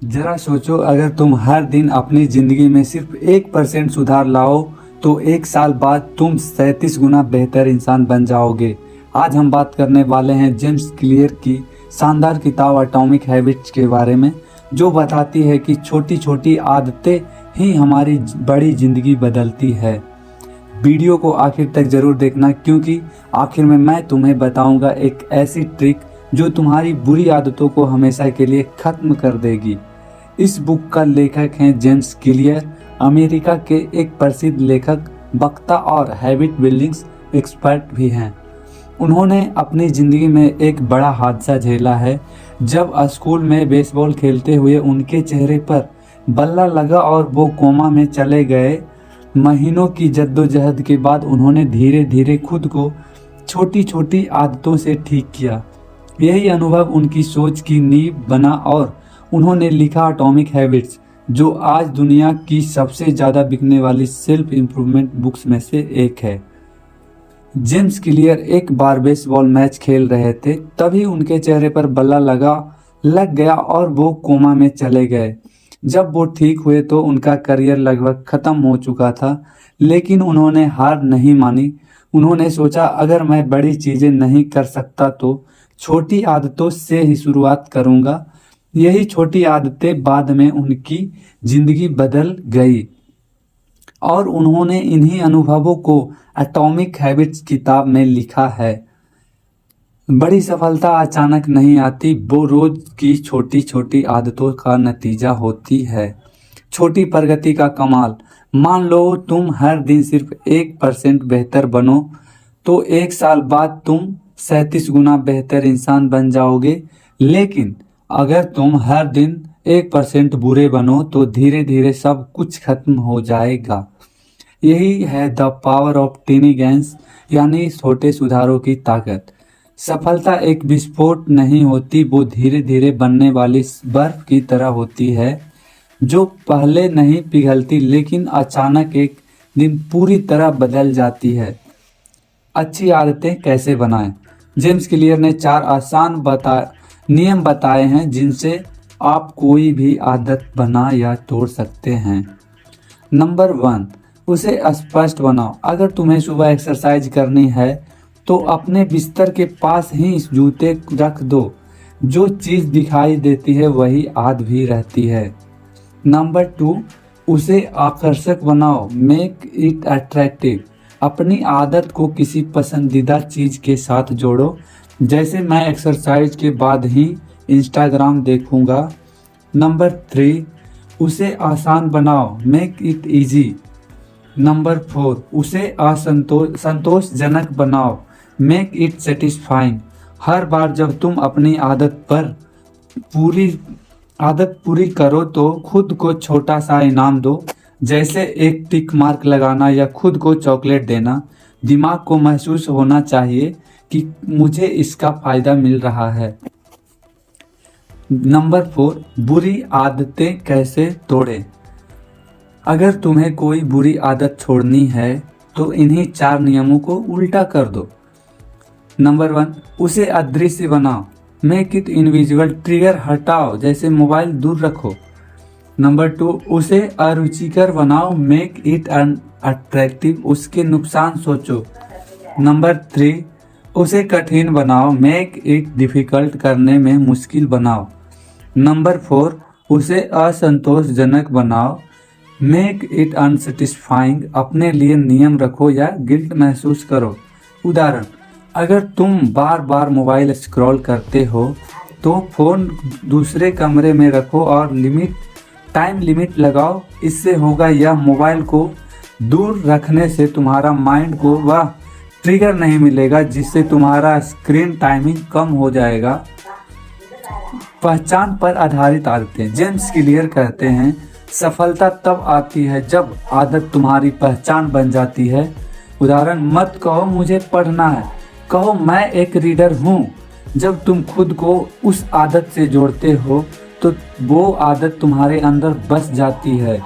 जरा सोचो, अगर तुम हर दिन अपनी जिंदगी में सिर्फ 1% सुधार लाओ तो 1 साल बाद तुम 37 गुना बेहतर इंसान बन जाओगे। आज हम बात करने वाले हैं जेम्स क्लियर की शानदार किताब एटॉमिक हैबिट्स के बारे में, जो बताती है कि छोटी छोटी आदतें ही हमारी बड़ी जिंदगी बदलती है। वीडियो को आखिर तक जरूर देखना, क्योंकि आखिर में मैं तुम्हें बताऊंगा एक ऐसी ट्रिक जो तुम्हारी बुरी आदतों को हमेशा के लिए खत्म कर देगी। इस बुक का लेखक हैं जेम्स क्लियर, अमेरिका के एक प्रसिद्ध लेखक, वक्ता और हैबिट बिल्डिंग्स एक्सपर्ट भी हैं। उन्होंने अपनी ज़िंदगी में एक बड़ा हादसा झेला है। जब स्कूल में बेसबॉल खेलते हुए उनके चेहरे पर बल्ला लगा और वो कोमा में चले गए। महीनों की जद्दोजहद के बाद उन्होंने धीरे धीरे खुद को छोटी छोटी आदतों से ठीक किया। यही अनुभव उनकी सोच की नींव बना और उन्होंने लिखा एटॉमिक हैबिट्स, जो आज दुनिया की सबसे ज़्यादा बिकने वाली सेल्फ इम्प्रूवमेंट बुक्स में से एक है। जेम्स क्लियर एक बार बेसबॉल मैच खेल रहे थे, तभी उनके चेहरे पर बल्ला लग गया और वो कोमा में चले गए। जब वो ठीक हुए तो उनका करियर लगभग खत्म हो चुका था, लेकिन उन्होंने हार नहीं मानी। उन्होंने सोचा, अगर मैं बड़ी चीज़ें नहीं कर सकता तो छोटी आदतों से ही शुरुआत करूंगा। यही छोटी आदतें बाद में उनकी जिंदगी बदल गई और उन्होंने इन्हीं अनुभवों को एटॉमिक हैबिट्स किताब में लिखा है। बड़ी सफलता अचानक नहीं आती, वो रोज की छोटी छोटी आदतों का नतीजा होती है। छोटी प्रगति का कमाल। मान लो तुम हर दिन सिर्फ 1% बेहतर बनो तो 1 साल बाद तुम 37 गुना बेहतर इंसान बन जाओगे। लेकिन अगर तुम हर दिन 1% बुरे बनो तो धीरे धीरे सब कुछ खत्म हो जाएगा। यही है the power of tiny gains, यानी छोटे सुधारों की ताकत। सफलता एक विस्फोट नहीं होती, वो धीरे धीरे बनने वाली बर्फ की तरह होती है, जो पहले नहीं पिघलती लेकिन अचानक एक दिन पूरी तरह बदल जाती है। अच्छी आदतें कैसे बनाएं? जेम्स क्लियर ने 4 आसान नियम बताए हैं जिनसे आप कोई भी आदत बना या तोड़ सकते हैं। नंबर 1, उसे स्पष्ट बनाओ। अगर तुम्हें सुबह एक्सरसाइज करनी है तो अपने बिस्तर के पास ही जूते रख दो। जो चीज़ दिखाई देती है वही आद भी रहती है। नंबर 2, उसे आकर्षक बनाओ। Make it attractive. अपनी आदत को किसी पसंदीदा चीज़ के साथ जोड़ो, जैसे मैं एक्सरसाइज के बाद ही इंस्टाग्राम देखूंगा। नंबर 3, उसे आसान बनाओ। Make it easy. नंबर 4, उसे संतोषजनक बनाओ। Make it satisfying. हर बार जब तुम अपनी आदत पूरी करो तो खुद को छोटा सा इनाम दो, जैसे एक टिक मार्क लगाना या खुद को चॉकलेट देना। दिमाग को महसूस होना चाहिए कि मुझे इसका फायदा मिल रहा है। नंबर 4, बुरी आदतें कैसे तोड़ें? अगर तुम्हें कोई बुरी आदत छोड़नी है तो इन्हीं 4 नियमों को उल्टा कर दो। नंबर 1, उसे अदृश्य बनाओ। Make it invisible. ट्रिगर हटाओ, जैसे मोबाइल दूर रखो। नंबर 2, उसे अरुचिकर बनाओ। Make it attractive. उसके नुकसान सोचो। नंबर 3, उसे कठिन बनाओ। Make it difficult. करने में मुश्किल बनाओ। नंबर 4, उसे असंतोषजनक बनाओ। Make it unsatisfying. अपने लिए नियम रखो या गिल्ट महसूस करो। उदाहरण, अगर तुम बार बार मोबाइल स्क्रॉल करते हो तो फोन दूसरे कमरे में रखो और टाइम लिमिट लगाओ। इससे होगा यह, मोबाइल को दूर रखने से तुम्हारा माइंड को वह ट्रिगर नहीं मिलेगा जिससे तुम्हारा स्क्रीन टाइमिंग कम हो जाएगा। पहचान पर आधारित आदतें। जेम्स क्लियर कहते हैं, सफलता तब आती है जब आदत तुम्हारी पहचान बन जाती है। उदाहरण, मत कहो मुझे पढ़ना है, कहो मैं एक रीडर हूँ। जब तुम खुद को उस आदत से जोड़ते हो तो वो आदत तुम्हारे अंदर बस जाती है।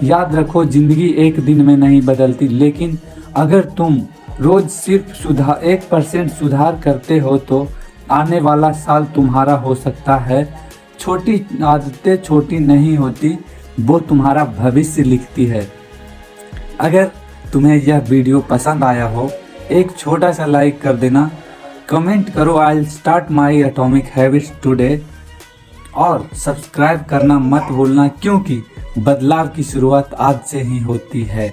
याद रखो, जिंदगी एक दिन में नहीं बदलती, लेकिन अगर तुम रोज सिर्फ 1% सुधार करते हो तो आने वाला साल तुम्हारा हो सकता है। छोटी आदतें छोटी नहीं होती, वो तुम्हारा भविष्य लिखती है। अगर तुम्हें यह वीडियो पसंद आया हो, एक छोटा सा लाइक कर देना, कमेंट करो I will start my atomic habits today, और सब्सक्राइब करना मत भूलना, क्योंकि बदलाव की शुरुआत आज से ही होती है।